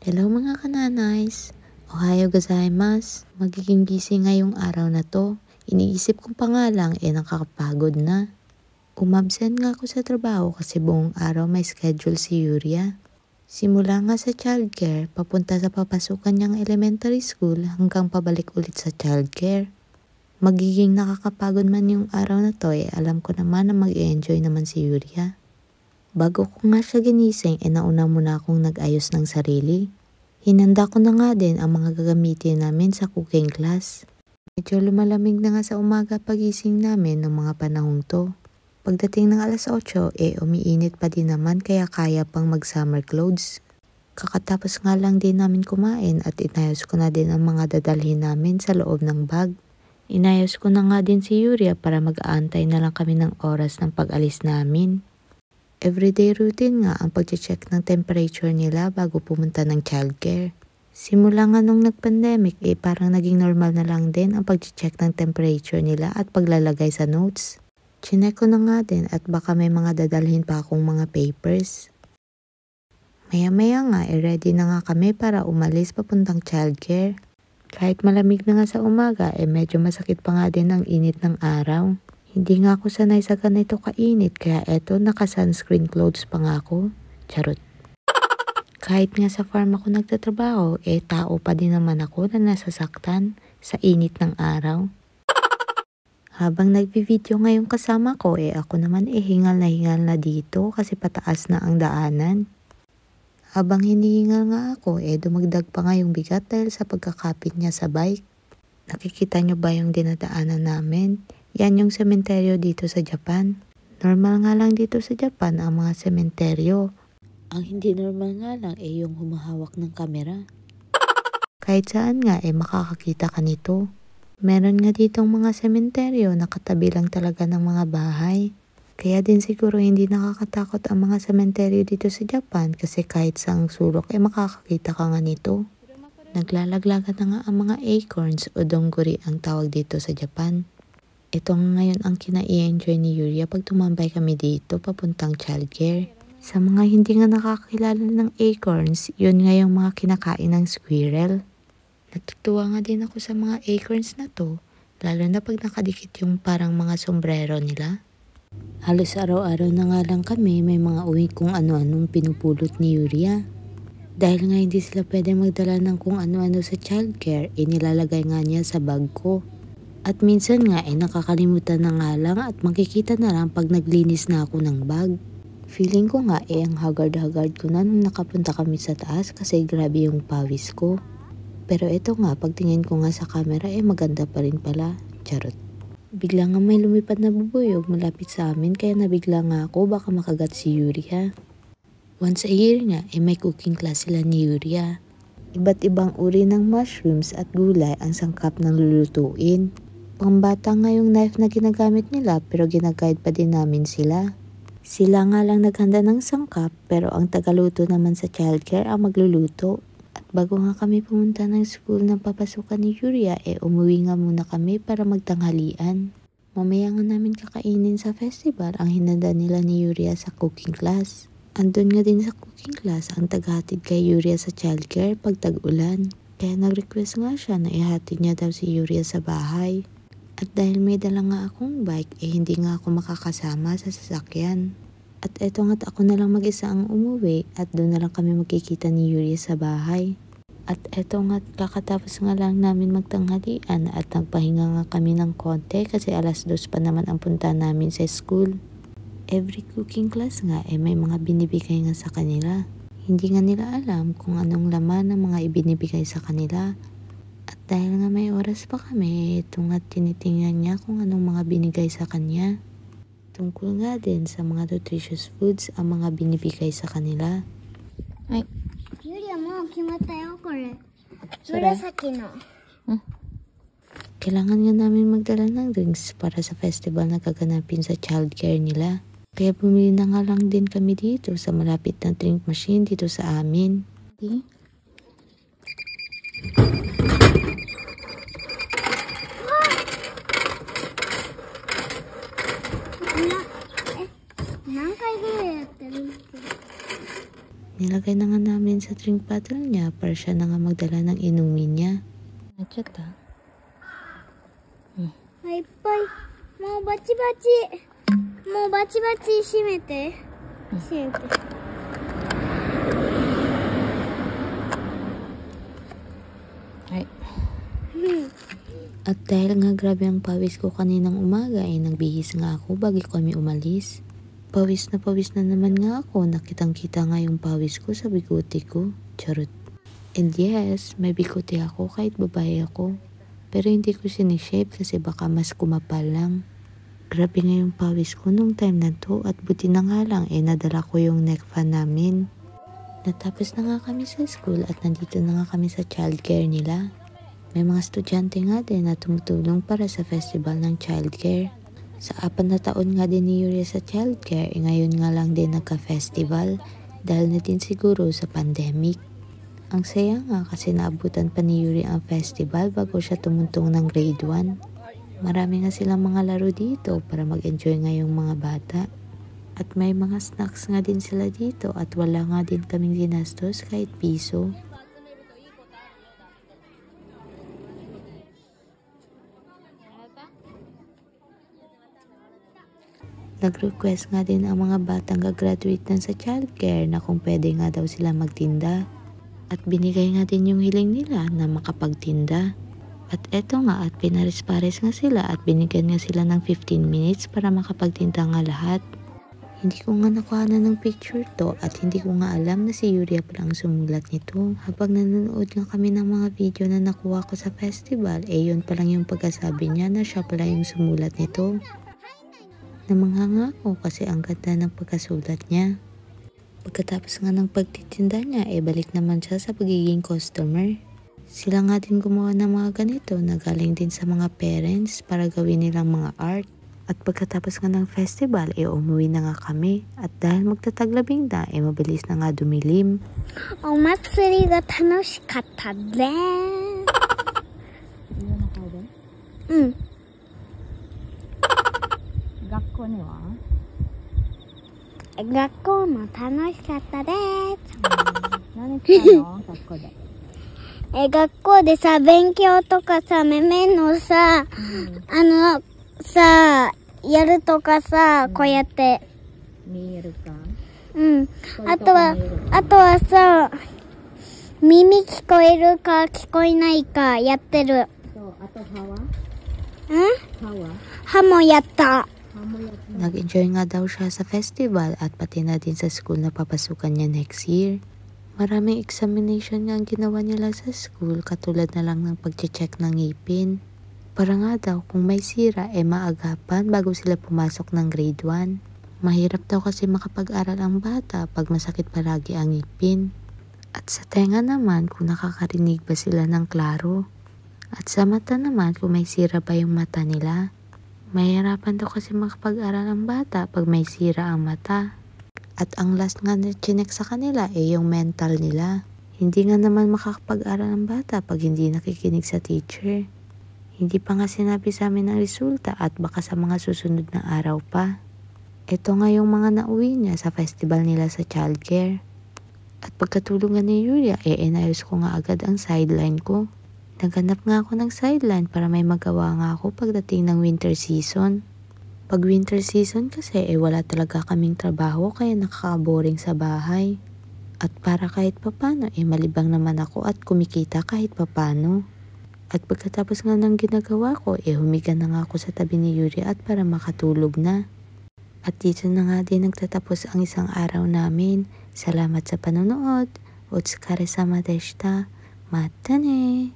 Hello mga kananays! Ohayo gozaimasu! Magiging busy ngayong araw na to. Iniisip ko pa nga lang nakakapagod na. Umabsent nga ako sa trabaho kasi buong araw may schedule si Yuria. Simula nga sa childcare, papunta sa papasukan niyang elementary school hanggang pabalik ulit sa childcare. Magiging nakakapagod man yung araw na to alam ko naman na mag-enjoy naman si Yuria. Bago ko nga siya ginising nauna muna akong nag-ayos ng sarili. Hinanda ko na nga din ang mga gagamitin namin sa cooking class. Medyo lumalamig na nga sa umaga pagising namin ng mga panahong to. Pagdating ng alas 8 umiinit pa din naman kaya kaya pang mag-summer clothes. Kakatapos nga lang din namin kumain at inayos ko na din ang mga dadalhin namin sa loob ng bag. Inayos ko na nga din si Yuria para mag-aantay na lang kami ng oras ng pag-alis namin. Everyday routine nga ang pag-check ng temperature nila bago pumunta ng childcare. Simula nga nung nag-pandemic parang naging normal na lang din ang pag-check ng temperature nila at paglalagay sa notes. Chinek ko na nga din at baka may mga dadalhin pa akong mga papers. Maya-maya nga ready na nga kami para umalis papuntang childcare. Kahit malamig na nga sa umaga medyo masakit pa nga din ang init ng araw. Hindi nga ako sanay sa ganito kainit kaya naka-sunscreen clothes pa nga ako. Charot. Kahit nga sa farm ako nagtatrabaho, tao pa din naman ako na nasasaktan sa init ng araw. Habang nagbi-video ngayong kasama ko, ako naman hingal na dito kasi pataas na ang daanan. Habang hinihingal nga ako, dumagdag pa nga yung bigat dahil sa pagkakapit niya sa bike. Nakikita nyo ba yung dinadaanan namin? Yan yung sementeryo dito sa Japan. Normal nga lang dito sa Japan ang mga sementeryo. Ang hindi normal nga lang yung humahawak ng kamera. Kahit saan nga makakakita ka nito. Meron nga ditong mga sementeryo na katabi lang talaga ng mga bahay. Kaya din siguro hindi nakakatakot ang mga sementeryo dito sa Japan kasi kahit saang sulok makakakita ka nga nito. Naglalaglagan na nga ang mga acorns o dongguri ang tawag dito sa Japan. Ito ngayon ang kina-enjoy ni Yuria pag tumambay kami dito papuntang childcare. Sa mga hindi nga nakakilala ng acorns, yun nga yung mga kinakain ng squirrel. Natutuwa nga din ako sa mga acorns na to, lalo na pag nakadikit yung parang mga sombrero nila. Halos araw-araw na nga lang kami may mga uwi kung ano-anong pinupulot ni Yuria. Dahil nga hindi sila pwede magdala ng kung ano-ano sa childcare, nilalagay nga niya sa bag ko. At minsan nga nakakalimutan na nga lang at makikita na lang pag naglinis na ako ng bag. Feeling ko nga ang haggard-haggard ko na nung nakapunta kami sa taas kasi grabe yung pawis ko. Pero ito nga pagtingin ko nga sa camera maganda pa rin pala. Charot. Bigla nga may lumipad na bubuyog malapit sa amin kaya nabigla nga ako baka makagat si Yuria. Once a year nga may cooking class sila ni Yuria. Iba't ibang uri ng mushrooms at gulay ang sangkap ng lulutuin. Pambata nga yung knife na ginagamit nila pero ginaguide pa din namin sila. Sila nga lang naghanda ng sangkap pero ang tagaluto naman sa childcare ang magluluto. At bago nga kami pumunta ng school ng papasukan ni Yuria umuwi nga muna kami para magtanghalian. Mamaya nga namin kakainin sa festival ang hinanda nila ni Yuria sa cooking class. Andun nga din sa cooking class ang tagahatid kay Yuria sa childcare pag tag-ulan. Kaya nag-request nga siya na ihatid niya daw si Yuria sa bahay. At dahil may dala nga akong bike hindi nga ako makakasama sa sasakyan. At eto nga't ako na lang mag-isa ang umuwi at doon na lang kami magkikita ni Yuria sa bahay. At eto nga't kakatapos nga lang namin magtanghalian at nagpahinga nga kami ng konti kasi alas 2 pa naman ang punta namin sa school. Every cooking class nga may mga binibigay nga sa kanila. Hindi nga nila alam kung anong laman ng mga ibinibigay sa kanila. At dahil nga may oras pa kami, ito nga tinitingnan niya kung anong mga binigay sa kanya. Tungkol nga din sa mga nutritious foods ang mga binibigay sa kanila. Ay. Yuria, mo kimatta yo, kore. Sora? Murasaki no. Kailangan nga namin magdala ng drinks para sa festival na gaganapin sa childcare nila. Kaya bumili na nga lang din kami dito sa malapit na drink machine dito sa amin. Nilagay na nga namin sa drink bottle niya para siya na nga magdala ng inumin niya. Nachata? いっぱい。もうバチバチ。もうバチバチ閉めて。閉めて。Ay. At dahil nga grabe ang pawis ko kaninang umaga ay nagbihis nga ako bago kami umalis. Pawis na naman nga ako, nakitang-kita nga yung pawis ko sa bigote ko. Charot. And yes, may bigote ako kahit babae ako. Pero hindi ko sinishave kasi baka mas kumapal lang. Grabe nga yung pawis ko nung time na to at buti na nga lang nadala ko yung neck fan namin. Natapos na nga kami sa school at nandito na nga kami sa childcare nila. May mga estudyante nga din na tumutulong para sa festival ng childcare. Sa 4 na taon nga din ni Yuria sa childcare, ngayon nga lang din nagka-festival dahil na din siguro sa pandemic. Ang saya nga kasi naabutan pa ni Yuri ang festival bago siya tumuntong ng grade 1. Marami nga silang mga laro dito para mag-enjoy nga yung mga bata. At may mga snacks nga din sila dito at wala nga din kaming ginastos kahit piso. Nag-request nga din ang mga batang gagraduate na sa childcare na kung pwede nga daw sila magtinda. At binigay nga din yung hiling nila na makapagtinda. At eto nga at pinares-pares nga sila at binigyan nga sila ng 15 minutes para makapagtinda nga lahat. Hindi ko nga nakuhanan ng picture to at hindi ko nga alam na si Yuria pala ang sumulat nito. Habang nanonood nga kami ng mga video na nakuha ko sa festival, yun palang yung pagkasabi niya na siya pala yung sumulat nito. Namangha ako kasi ang ganda ng pagkasulat niya. Pagkatapos nga ng pagtitinda niya, balik naman siya sa pagiging customer. Sila nga din gumawa ng mga ganito na galing din sa mga parents para gawin nilang mga art. At pagkatapos nga ng festival, umuwi na nga kami. At dahil magtataglabing na, mabilis na nga dumilim. お祭りが楽しかったぜ。うん。学校には学校も楽しかったです。何したの学校で。学校でさ、勉強とかさ、めめのさ、さ、やるとかさ、こうやって。見えるか。うん。あとはさ、耳聞こえるか聞こえないかやってる。そう、あと歯は？歯は？歯もやった。Nag-enjoy nga daw siya sa festival at pati na din sa school na papasukan niya next year. Maraming examination nga ang ginawa nila sa school katulad na lang ng pag-check ng ngipin. Para nga daw kung may sira maagapan bago sila pumasok ng grade 1. Mahirap daw kasi makapag-aral ang bata pag masakit palagi ang ngipin. At sa tenga naman kung nakakarinig ba sila ng klaro. At sa mata naman kung may sira ba yung mata nila. Mahirapan daw kasi makapag-aral ang bata pag may sira ang mata. At ang last nga na chinek sa kanila yung mental nila. Hindi nga naman makakapag-aral ang bata pag hindi nakikinig sa teacher. Hindi pa nga sinabi sa amin ang resulta at baka sa mga susunod na araw pa. Ito nga yung mga nauwi niya sa festival nila sa childcare. At pagkatulungan ni Yuria, inayos ko nga agad ang sideline ko. Naghanap nga ako ng sideline para may magawa nga ako pagdating ng winter season. Pag winter season kasi wala talaga kaming trabaho kaya nakaka-boring sa bahay. At para kahit papano malibang naman ako at kumikita kahit papano. At pagkatapos nga ng ginagawa ko humiga na nga ako sa tabi ni Yuri at para makatulog na. At dito na nga din nagtatapos ang isang araw namin. Salamat sa panonood. Otsukare-sama deshita. Mata ne!